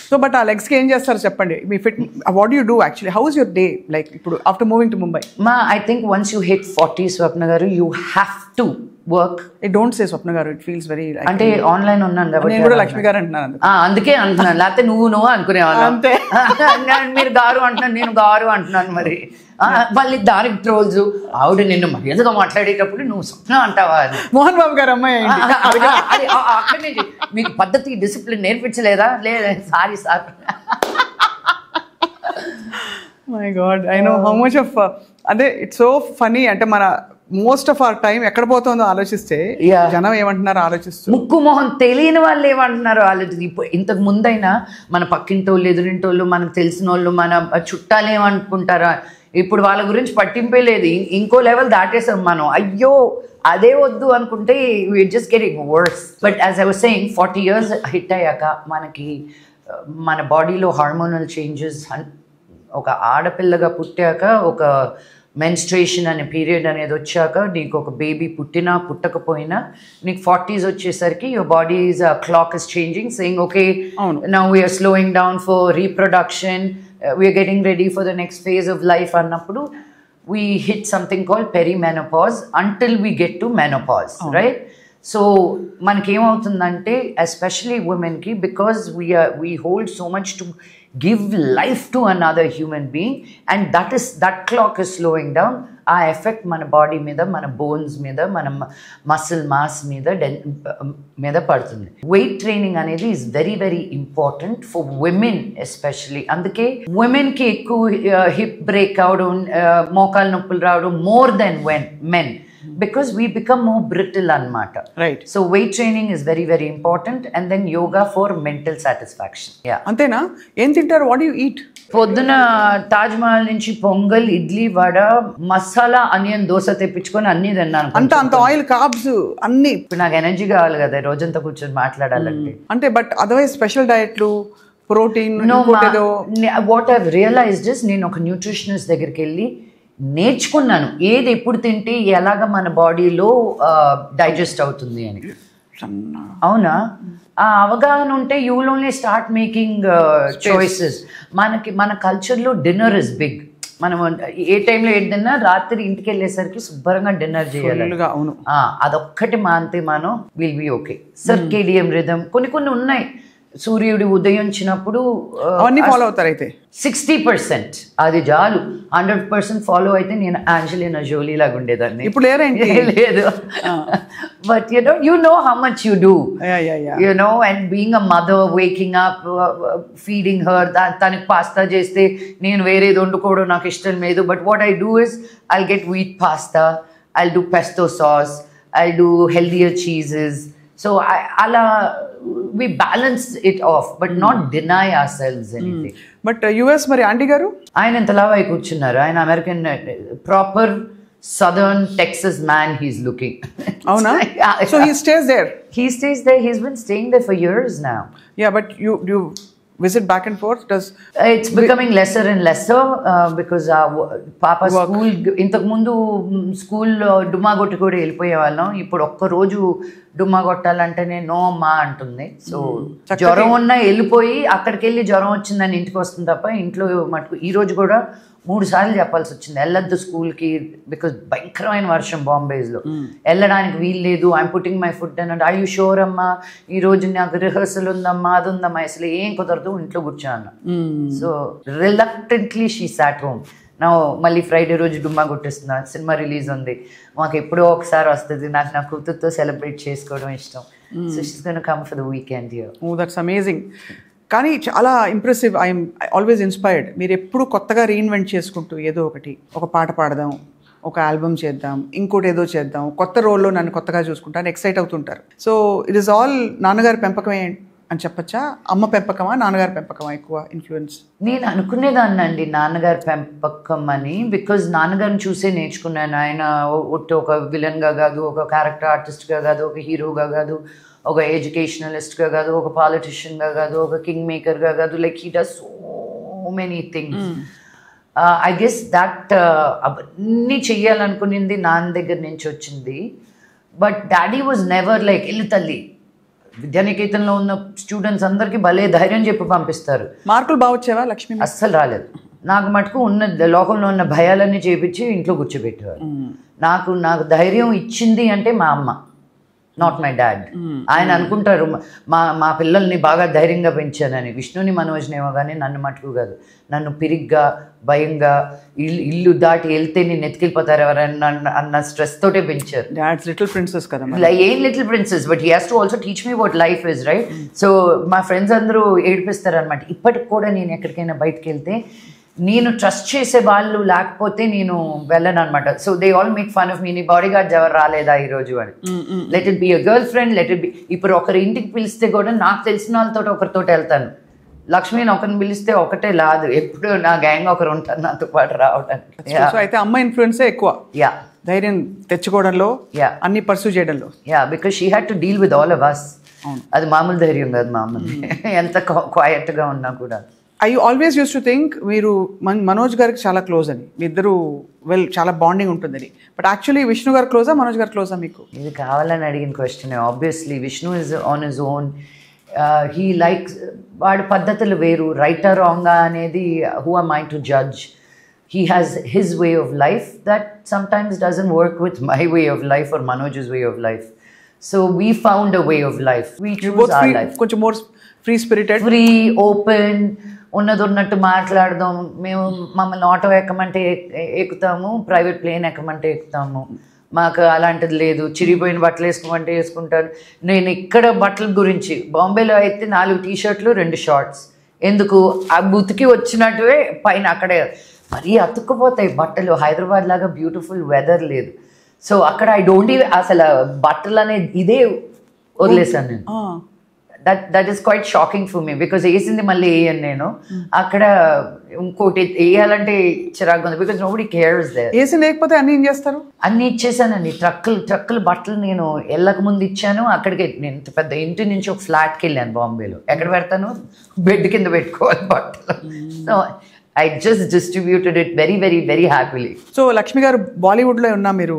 So but ఆ లెగ్స్ కి ఏం చేస్తారు చెప్పండి? మీ fit, what do you do actually? How is your day like ఇప్పుడు after moving to Mumbai? I think once you hit 40, Swapna garu, you have to work. Don't say Swapna garu, it feels very like అంటే online ఉన్నాను కాబట్టి నేను కూడా లక్ష్మి గారు అంటున్నాను. అందుకే అంటున్నాను, లేకపోతే నువ్వు అనుకునేవాళ్ళం. అంతే. మీరు గారు అంటున్నాను, నేను గారు అంటున్నాను. మరి మళ్ళీ దానికి ట్రోల్స్, ఆవిడ నిన్ను మర్యాదగా మాట్లాడేటప్పుడు నువ్వు స్వప్న అంటావా అని. మోహన్ బాబు గారు అమ్మాయి అక్కడనే మీకు పద్ధతి డిసిప్లిన్ నేర్పించలేదా? లేదా, sorry sir. My God, I know how much of అదే ఇట్స్ సో ఫనీ. అంటే మన మోస్ట్ ఆఫ్ అవర్ టైం ఎక్కడ పోతుందో ఆలోచిస్తే జనం ఏమంటున్నారో ఆలోచిస్తారు. ముక్కు మొహం తెలియని వాళ్ళు ఏమంటున్నారో ఆలోచిస్తుంది. ఇప్పుడు ఇంతకు ముందైనా మన పక్కింటోళ్ళు, ఎదురింటోళ్ళు, మనకు తెలిసిన వాళ్ళు, మన చుట్టాలు ఏమనుకుంటారా, ఇప్పుడు వాళ్ళ గురించి పట్టింపే లేదు. ఇంకో లెవెల్ దాటేసాం మనం. అయ్యో అదే వద్దు అనుకుంటే we're just getting worse. But as I was saying, 40 years hit అయ్యాక మనకి మన బాడీలో హార్మోనల్ చేంజెస్, ఒక ఆడపిల్లగా పుట్టాక ఒక మెన్స్ట్రేషన్ అనే పీరియడ్ అనేది వచ్చాక, నీకు ఒక బేబీ పుట్టినా పుట్టకపోయినా నీకు 40s వచ్చేసరికి your body's clock is changing, saying okay now we're slowing down for reproduction, we're getting ready for the next phase of life అన్నప్పుడు we hit something called perimenopause until we get to menopause, right? So మనకేమవుతుందంటే especially ఉమెన్కి, because we hold so much to give life to another human being, and that clock is slowing down. ఆ effect మన body మీద, మన bones మీద, మన muscle mass మీద పడుతుంది. వెయిట్ ట్రైనింగ్ అనేది is very very important for women especially. అందుకే ఉమెన్కి ఎక్కువ హిప్ బ్రేక్ అవడం, మోకాలు నొప్పులు రావడం more than men, because we become more brittle anamata, right? So weight training is very very important, and then yoga for mental satisfaction. Yeah, antena em tintaru? What do you eat? పొద్దున తాజ్ మహల్ నుంచి pongal, idli, vada, masala onion dosa తెప్పించుకొని అన్ని తిన్నాను. అంత oil, carbs అన్ని. ఇప్పుడు నాకు energy కావాలి కదా రోజంతా కూర్చొని మాట్లాడాలంటే. అంటే బట్ అదర్వైజ్ స్పెషల్ డయట్లు, protein, what I realised is, నేను ఒక న్యూట్రిషనిస్ట్ దగ్గరికి వెళ్ళి నేర్చుకున్నాను ఏది ఎప్పుడు తింటే ఎలాగ మన బాడీలో డైజెస్ట్ అవుతుంది అని. అవునా? ఆ అవగాహన ఉంటే you will only start making choices. మన కల్చర్లో డిన్నర్ ఇస్ బిగ్. మనం ఏ టైంలో ఏది తిన్నా రాత్రి ఇంటికి వెళ్ళేసరికి శుభ్రంగా డిన్నర్ చేయాలి. అదొక్కటి మాంతే మనం will be okay. Circadian rhythm కొన్ని ఉన్నాయి. సూర్యుడు ఉదయించినప్పుడు అవన్నీ ఫాలో అవుతారు. అయితే 60% అది చాలు. 100% ఫాలో అయితే నేను ఆంజలినా జోలీ లాగా ఉండేదాన్ని. ఇప్పుడు లేదు. But you know how much you do. You know, and being a mother, waking up, feeding her, తనకి పాస్తా చేస్తే నేను వేరేది వండుకోవడం నాకు ఇష్టం లేదు. But what I do is I'll get wheat pasta, I'll do pesto sauce, I'll do healthier cheeses. So we balance it off, but not deny ourselves anything. But US మరి aunty గారు ఆయన ఎంత లావు అయి కూర్చున్నారు. ఆయన American proper southern Texas man he's looking. అవునా? So he stays there. He's been staying there for years now. Yeah, but you visit back and forth? It's becoming lesser and lesser because Papa school, ఇంతకు ముందు school డుమ్మా కొట్టి కూడా వెళ్ళిపోయే వాళ్ళం. ఇప్పుడు ఒక్క రోజు డుమ్మా కొట్టాలంటేనే నో అమ్మా అంటుంది. సో జ్వరం ఉన్నా వెళ్ళిపోయి అక్కడికి వెళ్ళి జ్వరం వచ్చిందని ఇంటికి వస్తుంది తప్ప ఇంట్లో మటుకు ఈ రోజు కూడా 3 సార్లు చెప్పాల్సి వచ్చింది వెళ్ళొద్దు స్కూల్కి, బికాజ్ భయంకరమైన వర్షం బాంబేస్లో, వెళ్ళడానికి వీలు లేదు. ఐఎమ్ పుట్టింగ్ మై ఫుడ్ అని. ఐ యూ షూర్ అమ్మా, ఈరోజు నాకు రిహర్సల్ ఉందమ్మా, అది ఉందమ్మా, అసలు ఏం కుదరదు, ఇంట్లో కూర్చోన్నా. So reluctantly she sat home. నా మళ్ళీ ఫ్రైడే రోజు డుమ్మా కొట్టేస్తున్నా, సినిమా రిలీజ్ ఉంది, మాకు ఎప్పుడో ఒకసారి వస్తుంది, నాకు నా కూతురుతో సెలబ్రేట్ చేసుకోవడం ఇష్టం. So she's gonna come for the weekend here. Oh that's amazing. కానీ చాలా ఇంప్రెసివ్. I'm always inspired. మీరు ఎప్పుడు కొత్తగా రీఇన్వెంట్ చేసుకుంటూ ఏదో ఒకటి, ఒక పాట పాడదాం, ఒక ఆల్బమ్ చేద్దాం, ఇంకోటి ఏదో చేద్దాం, కొత్త రోల్లో నన్ను కొత్తగా చూసుకుంటాను, ఎక్సైట్ అవుతుంటారు. సో ఇట్ ఈస్ ఆల్ నాన్నగారి పెంపకమే అని చెప్పచ్చా? అమ్మ పెంపకమా నాన్నగారి పెంపకమా ఎక్కువ ఇన్ఫ్లుయెన్స్? నేను అనుకునేదాన్ని అండి నాన్నగారి పెంపకం అని, బికాజ్ నాన్నగారిని చూసే నేర్చుకున్నాను. ఆయన ఒట్టి ఒక విలన్గా కాదు, ఒక క్యారెక్టర్ ఆర్టిస్ట్గా కాదు, ఒక హీరోగా కాదు, ఒక ఎడ్యుకేషనలిస్ట్గా కాదు, ఒక పాలిటిషియన్గా కాదు, ఒక కింగ్ మేకర్గా కాదు. Like he does so many things. I guess that అవన్నీ చెయ్యాలనుకునింది నాన్న దగ్గర నుంచి వచ్చింది. But daddy was never like ఇల్లు తల్లి. విద్యానికేతన్లో ఉన్న స్టూడెంట్స్ అందరికీ భలే ధైర్యం చెప్పి పంపిస్తారు. మార్కులు బాగా వచ్చేవా లక్ష్మి? అస్సలు రాలేదు. నాకు మటుకు ఉన్న లోకంలో ఉన్న భయాలన్నీ చేపించి ఇంట్లో కూర్చోబెట్టేవారు. నాకు ధైర్యం ఇచ్చింది అంటే మా అమ్మ, నాట్ మై డాడ్. ఆయన అనుకుంటారు మా పిల్లల్ని బాగా ధైర్యంగా పెంచానని. విష్ణుని మనోజ్నేమో కానీ నన్ను మటుకు కాదు. నన్ను పిరిగ్గా, భయంగా, ఇల్లు దాటి వెళ్తే నేను ఎత్తుకెళ్ళిపోతారు ఎవరన్నా అన్న స్ట్రెస్ తోటే పెంచారు. డాడ్స్ లిటిల్ ప్రిన్సెస్ కదా. ఏం little princess, but he has to also teach me what life is, right? So మా ఫ్రెండ్స్ అందరూ ఏడిపిస్తారు అనమాట. ఇప్పటికి కూడా నేను ఎక్కడికైనా బయటకు వెళ్తే నేను ట్రస్ట్ చేసే వాళ్ళు లేకపోతే నేను వెళ్ళను అనమాట. So they all make fun of me, నీ బాడీ గార్డ్స్ ఎవరు రాలేదా ఈరోజు అని. Let it be a girlfriend, let it be. ఇప్పుడు ఒకరి ఇంటికి పిలిస్తే కూడా నాకు తెలిసిన వాళ్ళతో ఒకరితో వెళ్తాను. లక్ష్మిని ఒకరిని పిలిస్తే ఒకటే లాదు, ఎప్పుడు నా గ్యాంగ్ ఒకరు ఉంటారు నాతో పాటు రావడానికి. సో అయితే అమ్మ ఇన్ఫ్లుయెన్సే ఎక్కువ. యా, ధైర్యం తెచ్చుకోవడంలో, అన్ని పర్సూ చేయడంలో. Yeah, because she had to deal with all of us. అది మామూలు ధైర్యం కాదు మామూలు, ఎంత క్వైట్గా ఉన్నా కూడా. I always used to think మీరు మనోజ్ గారికి చాలా క్లోజ్ అని, మీ ఇద్దరు చాలా బాండింగ్ ఉంటుందని. బట్ యాక్చువల్లీ విష్ణు గారు క్లోజా, మనోజ్ గారు క్లోజా మీకు? ఇది కావాలని అడిగిన question. Obviously Vishnu is on his own. He likes, వాడి పద్ధతులు వేరు. రైటర్ రాంగా అనేది who are my to judge. He has his way of life that sometimes doesn't work with my way of life or Manoj's way of life. So we found a way of life. We choose our life. కొంచెం more free spirited, free, open, ఉన్నట్టు మాట్లాడదాం. మేము మమ్మల్ని auto ఎక్కమంటే ఎక్కుతాము, private plane ఎక్కమంటే ఎక్కుతాము. మాకు అలాంటిది లేదు. చిరిగిపోయిన బట్టలు వేసుకోమంటే వేసుకుంటాను. నేను ఇక్కడ బట్టల గురించి, బాంబేలో అయితే 4 టీ-షర్ట్లు 2 షార్ట్స్. ఎందుకు? ఆ బుతికి వచ్చినట్టువే పైన అక్కడే మరీ అతుక్కుపోతాయి బట్టలు. హైదరాబాద్ లాగా బ్యూటిఫుల్ వెదర్ లేదు. సో అక్కడ ఐ డోంట్ అసలు బట్టలు అనేది ఇదే వదిలేసాను నేను. That is quite shocking for me, because వేసింది మళ్ళీ వేయను నేను. అక్కడ ఇంకోటి వేయాలంటే చిరాకు ఉంది, బికాజ్ నోబడీ కేర్స్ దేర్. వేసి లేకపోతే అన్ని ఏం చేస్తారు? అన్ని ఇచ్చేసానండి. ట్రక్కులు బట్టలు నేను వెళ్ళక ముందు ఇచ్చాను. అక్కడికి నేను పెద్ద ఇంటి నుంచి ఒక ఫ్లాట్కి వెళ్ళాను బాంబేలో. ఎక్కడ పెడతాను? బెడ్ కింద పెట్టుకోవాలి బట్టలు. So I just distributed it very, very, very happily. So Lakshmi గారు బాలీవుడ్లో ఉన్నా, మీరు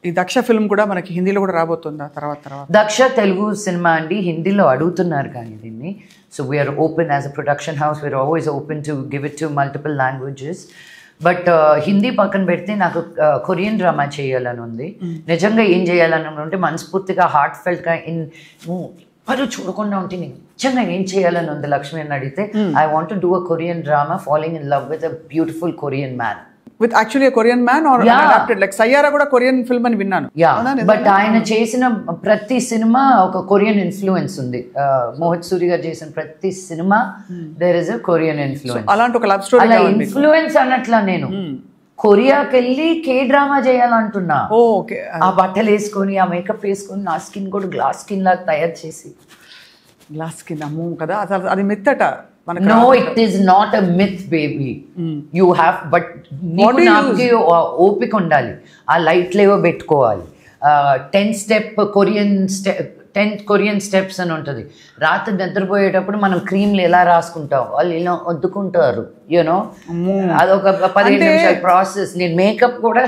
ఈ దక్ష ఫిల్మ్ కూడా మనకి హిందీలో కూడా రాబోతుందా తర్వాత? దక్ష తెలుగు సినిమా అండి, హిందీలో అడుగుతున్నారు కానీ దీన్ని. So we're open as a production house, we're always open to give it to multiple languages. But Hindi పక్కన పెడితే నాకు కొరియన్ డ్రామా చేయాలని ఉంది. నిజంగా ఏం చేయాలని ఉంటే మనస్ఫూర్తిగా హార్ట్ ఫెల్ట్గా పరు చూడకుండా ఉంటే నేను నిజంగా ఏం చేయాలని ఉంది లక్ష్మి అని అడిగితే, I want to do a Korean drama following in love with a beautiful Korean man. With actually Korean man are adapted like Saiyaara కూడా కొరియన్ ఫిల్మ్ అని విన్నాను. యా, బట్ ఆయన చేసిన ప్రతి సినిమా ఒక కొరియన్ ఇన్ఫ్లుయెన్స్ ఉంది. మోహిత్ సూరి గారు చేసిన ప్రతి సినిమా there is a Korean influence. అలాంటి ఒక లవ్ స్టోరీ. అలా ఇన్ఫ్లుయెన్స్ అన్నట్లా నేను కొరియాకి వెళ్ళి కే డ్రామా చేయాలంటున్నా. ఆ బట్టలు వేసుకొని, ఆ మేకప్ వేసుకొని, నా స్కిన్ కూడా గ్లాస్ స్కిన్ లాగా తయారు చేసి. గ్లాస్ స్కిన్ అమ్మో కదా, అది మిత్ అట. No, it is not a myth, baby. You have, but నీకు నాకు ఓపిక ఉండాలి. ఆ లైట్లేవో పెట్టుకోవాలి. 10 కొరియన్ స్టెప్స్ అని ఉంటుంది. రాత్రి నిద్రపోయేటప్పుడు మనం క్రీమ్లు ఎలా రాసుకుంటాం, వాళ్ళు ఇలా వద్దుకుంటారు. యూనో, అదొక 15 నిమిషాల ప్రాసెస్. నేను మేకప్ కూడా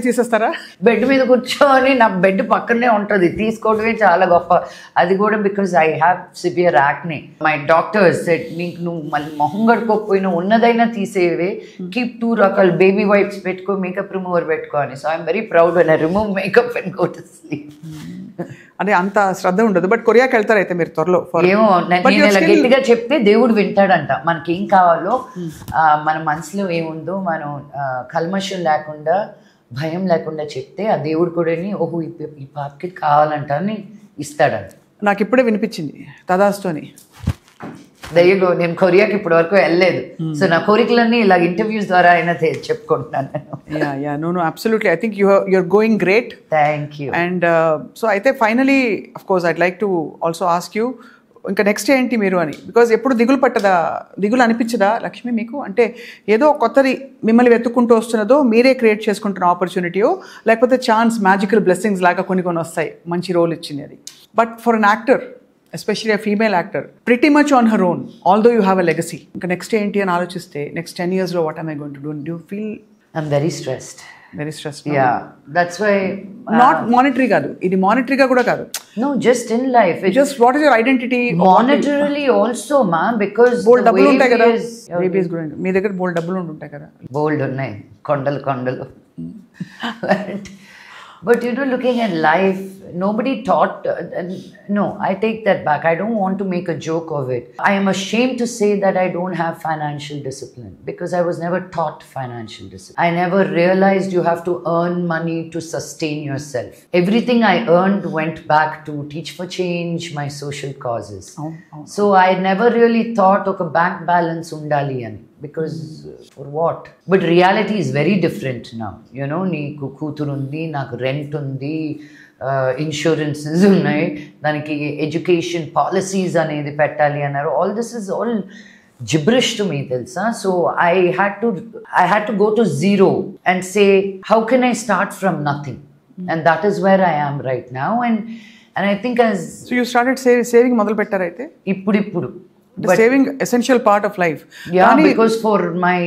తీసేస్తారా? బెడ్ మీద కూర్చొని, నా బెడ్ పక్కనే ఉంటుంది, తీసుకోవడమే చాలా గొప్ప. అది కూడా because I have severe acne. My doctors said, నీకు నువ్వు మళ్ళీ మొహం గడుకోకపోయినా ఉన్నదైనా తీసేవే, కీప్ 2 రకాల బేబీ వైప్స్ పెట్టుకో, మేకప్ రిమూవర్ పెట్టుకో అని. So I'm very proud when I remove makeup and go to sleep. అంటే అంత శ్రద్ధ ఉండదు. బట్ కొరియాకి వెళ్తారు అయితే మీరు త్వరలో. ఏమో నేను ఇలా గట్టిగా చెప్తే దేవుడు వింటాడంట. మనకి ఏం కావాలో మన మనసులో ఏముందో మనం కల్మషం లేకుండా భయం లేకుండా చెప్తే ఆ దేవుడు కూడా ఓహో ఈ పాపకి కావాలంట అని ఇస్తాడంట. నాకు ఇప్పుడే వినిపించింది తదాస్తోని. దయ్యగో నేను కొరియాకి ఇప్పటి వరకు వెళ్ళలేదు. సో నా కోరికలన్నీ ఇలా ఇంటర్వ్యూస్ ద్వారా అయినా చెప్పుకుంటున్నాను నేను. No, absolutely. I think you're going great. Thank you. And so అయితే finally of course I'd like to also ask you, ఇంకా నెక్స్ట్ ఏంటి మీరు అని. బికాజ్ ఎప్పుడు దిగులు అనిపించదా లక్ష్మి మీకు? అంటే ఏదో కొత్తది మిమ్మల్ని వెతుక్కుంటూ వస్తున్నదో, మీరే క్రియేట్ చేసుకుంటున్న ఆపర్చునిటీయో, లేకపోతే ఛాన్స్ మ్యాజికల్ బ్లెస్సింగ్స్ లాగా కొన్ని వస్తాయి, మంచి రోల్ ఇచ్చింది అది. But for an actor, especially a female actor, pretty much on her own, although you have a legacy, ఇంకా నెక్స్ట్ ఏంటి అని ఆలోచిస్తే నెక్స్ట్ 10 years లో what am I going to do? Do you feel I'm very stressed. Very stressed? Yeah, that's why not monetary కాదు, ఇది మానిటరీగా కూడా కాదు. No, just in life. Just what is your identity? Monetarily also, ma, because బోల్డ్ డబ్బులు ఉంటాయి కదా. Baby is growing. మీ దగ్గర బోల్డ్ డబ్బులు ఉంటాయి కదా. బోల్డ్ ఉన్నాయి, కొండలు. But you know, looking at life, nobody taught, no, I take that back. I don't want to make a joke of it. I am ashamed to say that I don't have financial discipline because I was never taught financial discipline. I never realized you have to earn money to sustain yourself. Everything I earned went back to Teach for Change, my social causes. So I never really thought of a bank balance undali ani. Because for what? But reality is very different now. You know, నీకు కూతురు ఉంది, నాకు rent ఉంది, insurances ఉన్నాయి, దానికి education policies అనేది పెట్టాలి అన్నారు. All this is all gibberish to me, తెలుసా. So I had to go to zero and say, how can I start from nothing? And that is where I am right now. And I think as so you started saving మొదలు పెట్టారు అయితే ఇప్పుడు saving essential part of life. Yeah, because for my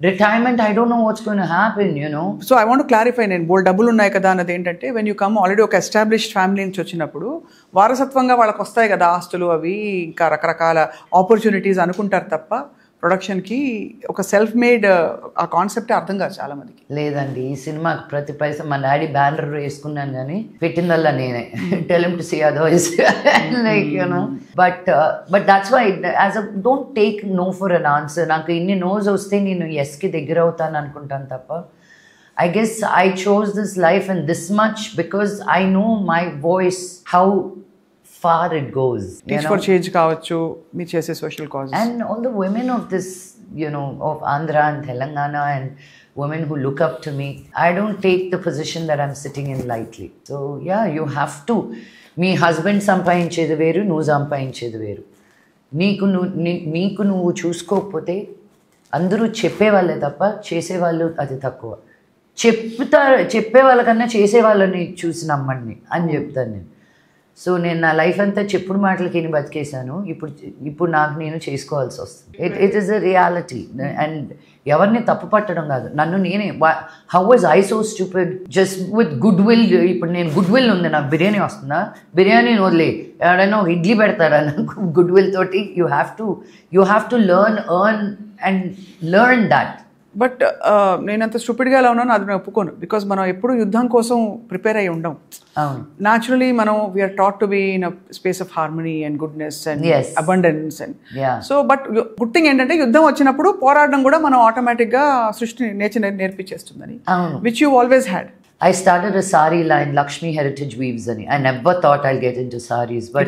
retirement I don't know what's going to happen, you know. So I want to clarify, నేను బోల్డ్ డబ్బులు ఉన్నాయి కదా అన్నది ఏంటంటే, when you come ఆల్రెడీ ఒక ఎస్టాబ్లిష్డ్ ఫ్యామిలీ నుంచి వచ్చినప్పుడు వారసత్వంగా వాళ్ళకి వస్తాయి కదా ఆస్తులు, అవి ఇంకా రకరకాల ఆపర్చునిటీస్ అనుకుంటారు తప్ప ప్రొడక్షన్కి ఒక సెల్ఫ్ మేడ్ ఆ కాన్సెప్టే అర్థం కాదు చాలా మందికి. లేదండి, ఈ సినిమాకి ప్రతి పైసా మా డాడీ బ్యానర్ వేసుకున్నాను కానీ పెట్టిందల్లా నేనే. Tell him to see otherwise like you know. But that's why as I don't take no for an answer. నాకు ఇన్ని నోస్ వస్తే నేను ఎస్కి దగ్గర అవుతాను అనుకుంటాను తప్ప, I guess I chose this life and this much because I know my voice, how far it goes. Teach for Change కావచ్చు, మీరు చేసే social cause, and all the women of this, you know, of Andhra and Telangana and women who look up to me. I don't take the position that I'm sitting in lightly. So yeah, you have to. మీ husband సంపాదించేది వేరు, నువ్వు సంపాదించేది వేరు. నీకు నువ్వు చూసుకోకపోతే అందరూ చెప్పేవాళ్ళే తప్ప చేసేవాళ్ళు అది తక్కువ. చెప్పే వాళ్ళకన్నా చేసే వాళ్ళని చూసి నమ్మండి అని చెప్తాను నేను. సో నేను నా లైఫ్ అంతా చెప్పుడు మాటలకి బతికేశాను. ఇప్పుడు నాకు నేను చేసుకోవాల్సి వస్తుంది. It is a reality. And ఎవరిని తప్పు పట్టడం కాదు, నన్ను నేనే. How was I so stupid just with good will. ఇప్పుడు నేను గుడ్ విల్ ఉంది, నాకు బిర్యానీ వస్తుందా, బిర్యానీని వదిలే ఎవడైనా ఒక ఇడ్లీ పెడతారా నాకు గుడ్ విల్ తోటి. You have to earn and learn that. But నేనంత స్టూపిడ్గా ఎలా ఉన్నాను అది నేను ఒప్పుకోను. బికాస్ మనం ఎప్పుడు యుద్ధం కోసం ప్రిపేర్ అయ్యి ఉండం. న్యాచురలీ మనం we're taught to be in a space of harmony and goodness and abundance and so. But good thing ఏంటంటే యుద్ధం వచ్చినప్పుడు పోరాడడం కూడా మనం ఆటోమేటిక్గా సృష్టి నేచర్ నేర్పించేస్తుందని, which you always had. I started a sari line, Lakshmi Heritage Weaves ani. I never thought I'll get into saris, but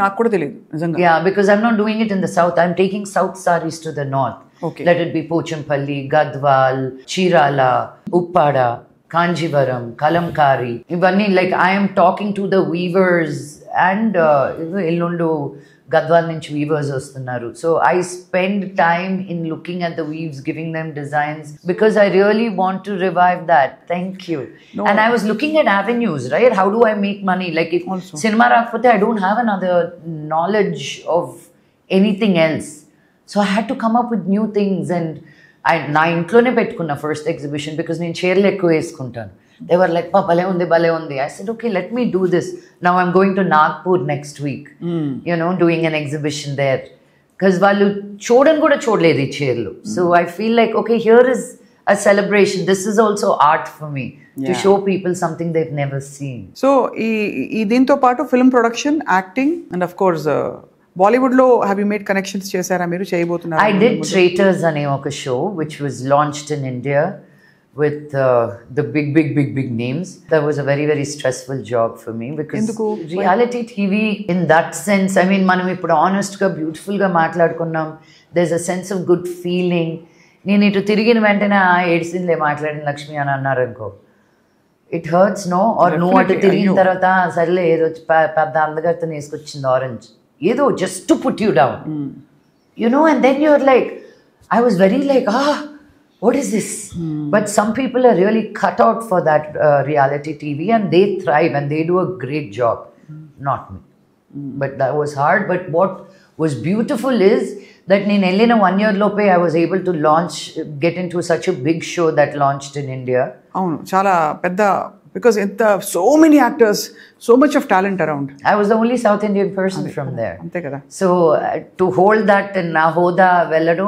నాకు కూడా తెలియదు నిజంగా. Yeah, because I'm not doing it in the south. I'm taking south saris to the north. Okay. Let it be Pochampalli, Gadwal, Chirala, Uppada, Kanjivaram, Kalamkari. Ivanni, like I am talking to the weavers and Illundu Gadwal nunchi weavers vastunnaru. So I spend time in looking at the weaves, giving them designs because I really want to revive that. Thank you. No. And I was looking at avenues, right? How do I make money? Like if cinema rakapothe, I don't have another knowledge of anything else. So I had to come up with new things. And నా ఇంట్లోనే పెట్టుకున్న first exhibition because నేను చీరలు ఎక్కువ వేసుకుంటాను. They were like, భలే ఉంది. I said, okay, let me do this. Now I'm going to Nagpur next week, you know, doing an exhibition there. Because వాళ్ళు చూడని కూడా చూడలేదు ఈ చీరలు. So I feel like, okay, here is a celebration. This is also art for me, to show people something they've never seen. So ఈ దీంతో పాటు film production, acting and of course Bollywood లో హ్యావ్ యూ మేడ్ కనెక్షన్స్ చేశారా మీరు? చేయబోతున్నారు? I did Traitors ane oka show which was launched in India with the big names. That was a very, very stressful job for me because reality TV in that sense, I mean manam ippudu honest ga beautiful ga maatladukunnam. There's a sense of good feeling. నేను ఇటు తిరిగిన వెంటనే ఏడ్సిందిలే మాట్లాడిన లక్ష్మి అని అన్నారు అనుకో, it hurts no. Are నువ్వు అటు తిరిగిన తర్వాత సరేలే ఏదో పెద్ద అందగారితో వేసుకొచ్చింది ఆరెంజ్, ఏదో just to put you down, you know, and then you're like, I was very like, what is this? But some people are really cut out for that reality TV and they thrive and they do a great job. Not me. But that was hard. But what was beautiful is that in 1 year lope I was able to get into such a big show that launched in India. అవును, చాలా పెద్ద, because so many actors, so much of talent around. I was the only South Indian person from there. అంతే కదా. So to hold that in Nahoda Velladu,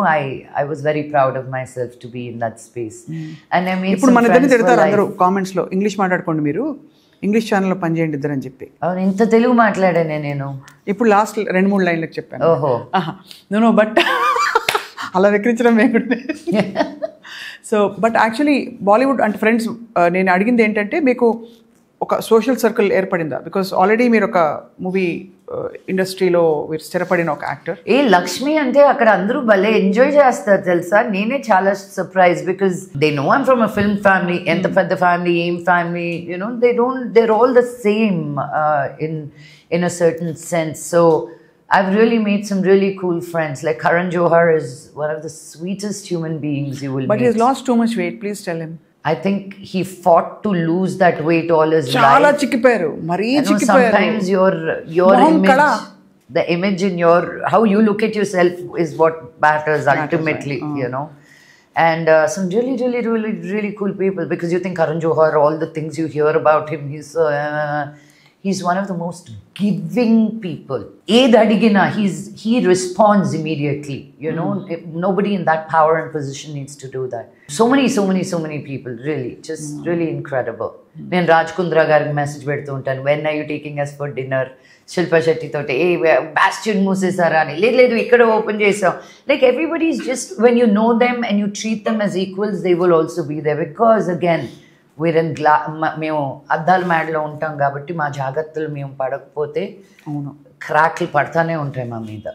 I was very proud of myself to be in that space. And I made ఇప్పుడు some మన ఇద్దరిని friends for తిడతారు life. అందరూ comments లో, English మాట్లాడుకోండి మీరు, ఇంగ్లీష్ ఛానల్లో పనిచేయండి ఇద్దరు అని చెప్పి. అవును, ఇంత తెలుగు మాట్లాడానే నేను. ఇప్పుడు లాస్ట్ 2-3 లైన్లకు చెప్పాను. ఓహో, నో బట్ అలా వెక్కిరించడం వేకుంటే. సో బట్ యాక్చువల్లీ బాలీవుడ్ అంటే ఫ్రెండ్స్, నేను అడిగింది ఏంటంటే మీకు ఒక సోషల్ సర్కిల్ ఏర్పడిందా? బికాస్ ఆల్రెడీ మీరు ఒక మూవీ ఇండస్ట్రీలో మీరు స్థిరపడిన ఒక యాక్టర్. ఏ లక్ష్మి అంటే అక్కడ అందరూ భలే ఎంజాయ్ చేస్తారు తెలుసా. నేనే చాలా surprise because they know I'm from a film family. ఎంత పెద్ద ఫ్యామిలీ, ఏం family, you know, they're all the same in a certain sense. So I've really made some really cool friends. Like Karan Johar is one of the sweetest human beings you will But meet. he's lost too much weight. Please tell him. I think he fought to lose that weight all his చాలా life. చిక్కిపోయారు, మరీ I know చిక్కిపోయారు. sometimes your మొహం image, కళ. the image in your, how you look at yourself is what matters ultimately, right. you know. And some really cool people, because you think Karan Johar, all the things you hear about him, he's one of the most giving people. Adigina, he responds immediately, you know. Nobody in that power and position needs to do that. So many people, really, just really incredible. Nen Raj Kundra gariki message pedtu untanu, when are you taking us for dinner? Shilpa Shetty toti bastion moosesara ani, ledu ikkada open chesam. Like everybody is just, when you know them and you treat them as equals, they will also be there, because again మేము అద్దాల మేడలో ఉంటాం కాబట్టి మా జాగ్రత్తలు మేము పడకపోతే క్రాక్లు పడతానే ఉంటాయి మా మీద.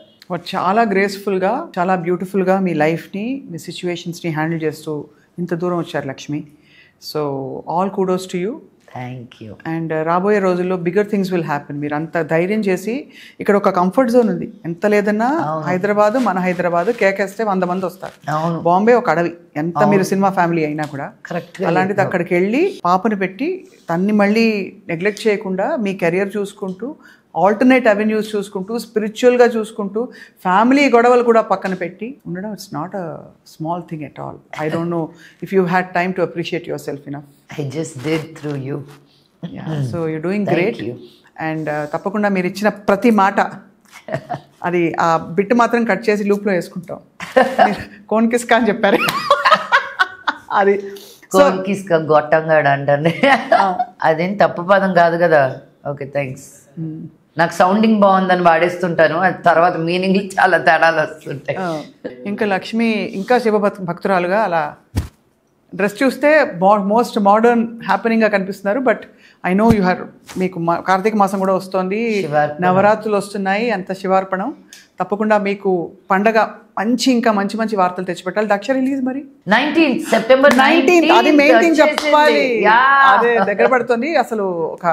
చాలా గ్రేస్ఫుల్గా, చాలా బ్యూటిఫుల్గా మీ లైఫ్ని, మీ సిచ్యువేషన్స్ని హ్యాండిల్ చేస్తూ ఇంత దూరం వచ్చారు Lakshmi. So all kudos to you. Thank you. And రాబోయే రోజుల్లో బిగ్గర్ థింగ్స్ విల్ హ్యాపెన్. మీరు అంత ధైర్యం చేసి, ఇక్కడ ఒక కంఫర్ట్ జోన్ ఉంది, ఎంత లేదన్నా హైదరాబాద్, మన హైదరాబాద్ కేకేస్తే 100 మంది వస్తారు. బాంబే ఒక అడవి, ఎంత మీరు సినిమా ఫ్యామిలీ అయినా కూడా. అలాంటిది అక్కడికి వెళ్ళి పాపని పెట్టి తన్ని మళ్ళీ నెగ్లెక్ట్ చేయకుండా మీ కెరియర్ చూసుకుంటూ, ఆల్టర్నేట్ అవెన్యూస్ చూసుకుంటూ, స్పిరిచువల్గా చూసుకుంటూ, ఫ్యామిలీ గొడవలు కూడా పక్కన పెట్టి ఉండడం, it's not a small thing at all. I don't know if you had time to appreciate your self enough. I just did through you. So you're doing great. And తప్పకుండా మీరు ఇచ్చిన ప్రతి మాట, అది ఆ బిట్ మాత్రం కట్ చేసి లూప్లో వేసుకుంటాం. కోన్ కిస్కా అని చెప్పారు, అది కోన్ కిస్కా గొట్టంగాడు అంటే అదేం తప్పు పదం కాదు కదా. Okay, thanks. నాకు సౌండింగ్ బాగుందని వాడేస్తుంటాను, అది తర్వాత మీనింగ్లు చాలా తేడాలు వస్తుంటాయి. ఇంకా లక్ష్మి ఇంకా శివ భక్తురాలుగా అలా డ్రెస్ చూస్తే మోస్ట్ మోడర్న్ హ్యాపెనింగ్గా కనిపిస్తున్నారు. But I know you have, మీకు కార్తీక మాసం కూడా వస్తుంది, నవరాత్రులు వస్తున్నాయి, అంత శివార్పణం. తప్పకుండా మీకు పండగ ఇంకా మంచి వార్తలు తెచ్చిపెట్టాలి. దక్ష రిలీజ్ మరి 19th September 19th, అది మెయిన్ థింగ్ చెప్పాలి. అదే దగ్గర పడుతుంది. అసలు ఒక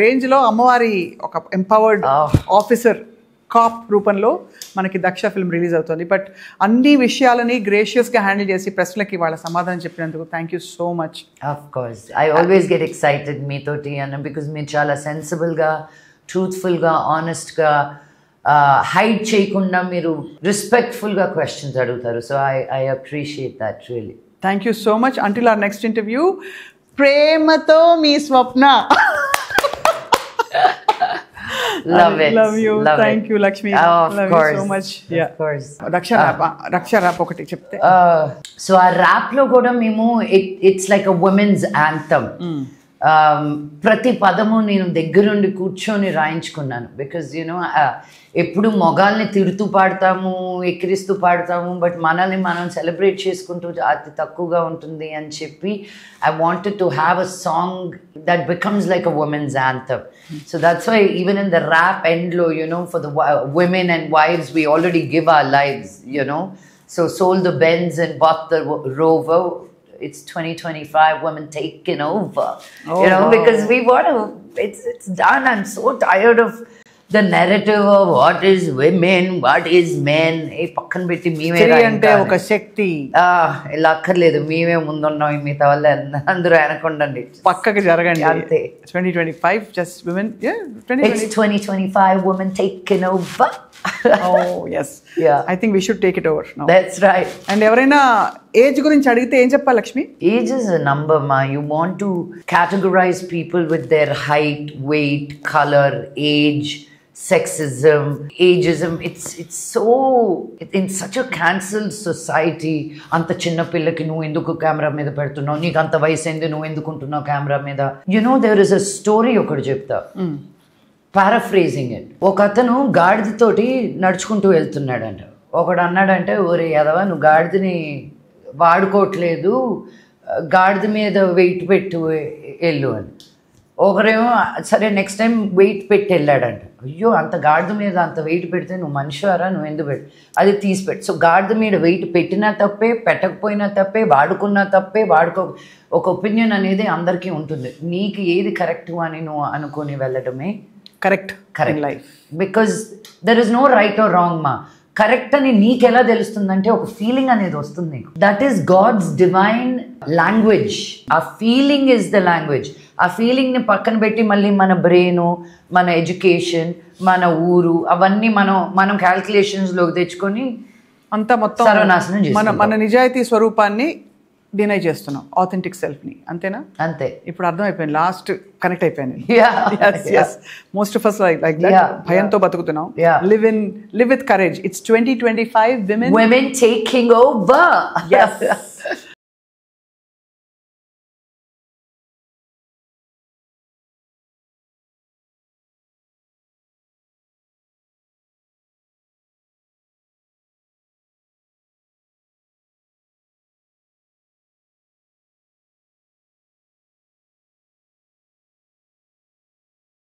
రేంజ్ లో అమ్మవారి ఒక ఎంపవర్డ్ ఆఫీసర్ కాప్ రూపంలో మనకి దక్ష ఫిల్మ్ రిలీజ్ అవుతుంది. బట్ అన్ని విషయాలని గ్రేషియస్గా హ్యాండిల్ చేసి ప్రశ్నలకి వాళ్ళ సమాధానం చెప్పినందుకు thank you so much. Of course, I always get excited మీతోటి అన్న, బికాజ్ మీరు చాలా సెన్సిబుల్గా, ట్రూత్ఫుల్గా, ఆనెస్ట్గా, హైడ్ చేయకుండా మీరు రెస్పెక్ట్ఫుల్గా క్వశ్చన్స్ అడుగుతారు. So I appreciate that really. Thank you so much. Until our next interview, ప్రేమతో మీ స్వప్న. Love it. Love you. Love Thank it. you, Lakshmi. Oh, of Love course. you so much. Yeah. Of course. రక్ష rap ఒకటి చెప్తే. So ఆ rap లో కూడా మేము it's like a women's anthem. ప్రతి పదము నేను దగ్గరుండి కూర్చొని రాయించుకున్నాను. బికాజ్ యూనో ఎప్పుడు మొగాల్ని తిడుతూ పాడతాము, ఎక్కిరిస్తూ పాడతాము, బట్ మనల్ని మనం సెలబ్రేట్ చేసుకుంటూ అతి తక్కువగా ఉంటుంది అని చెప్పి I wanted to have a song that becomes like a women's anthem. So that's why even in the rap ఎండ్లో you know for the women and wives we already give our lives, you know. So sold the Benz and bought the Rover. It's 2025, women taking over. You know, wow. Because we want to, it's done. I'm so tired of the narrative of what is women, what is men. ఏ పక్కన పెట్టి మేమే అంటే ఒక శక్తి ఇలా అక్కర్లేదు, మేమే ముందున్నాం, మిగతా వాళ్ళు అందరూ వెనకుండండి, పక్కకి జరగండి అంతే. 2025 just women, yeah, It's 2025, women taking over. Oh yes, yeah, I think we should take it over now. That's right. And ఎవరైనా ఏజ్ గురించి అడిగితే ఏం చెప్పాలి Lakshmi? Age is a number, ma. You want to categorize people with their height, weight, color, age, sexism, ageism. It's so in such a cancelled society. Anta chinna pillaki nu enduku camera meeda pedutunnavu, neeku anta vayasu endu nu endukuntunnavu camera meeda. You know, there is a story okati chepta, paraphrasing it. ఒక అతను గాడిదతోటి నడుచుకుంటూ వెళ్తున్నాడంట. ఒకడు అన్నాడంటే, ఓరే యాదవ, నువ్వు గాడిదని వాడుకోవట్లేదు, గాడిద మీద వెయిట్ పెట్టు వెళ్ళు అని. ఒకరేమో సరే నెక్స్ట్ టైం వెయిట్ పెట్టి వెళ్ళాడంట. అయ్యో, అంత గాడిద మీద అంత వెయిట్ పెడితే నువ్వు మనిషివారా, నువ్వు ఎందుకు పెట్టు, అది తీసిపెట్టు. సో గాడిద మీద వెయిట్ పెట్టినా తప్పే, పెట్టకపోయినా తప్పే, వాడుకున్నా తప్పే, ఒక ఒపీనియన్ అనేది అందరికీ ఉంటుంది. నీకు ఏది కరెక్ట్ అని నువ్వు అనుకొని వెళ్ళడమే correct life. Because there is no right or wrong మా. కరెక్ట్ అని నీకెలా తెలుస్తుందంటే ఒక ఫీలింగ్ అనేది వస్తుంది నీకు. That is God's divine language. ఆ ఫీలింగ్ ఇస్ ద లాంగ్వేజ్. ఆ ఫీలింగ్ని పక్కన పెట్టి మళ్ళీ మన బ్రెయిన్, మన ఎడ్యుకేషన్, మన ఊరు, అవన్నీ మనం క్యాల్కులేషన్స్లోకి తెచ్చుకొని అంతా మొత్తం సర్వనాశనం చేస్తాం. మన నిజాయితీ స్వరూపాన్ని డినై చేస్తున్నాం, ఆథెంటిక్ సెల్ఫ్ని. అంతేనా? అంతే. ఇప్పుడు అర్థమైపోయింది, లాస్ట్ కనెక్ట్ అయిపోయాను. Most of us like that, భయంతో బతుకుతున్నాం. live with courage. It's 2025, women taking over. Yes.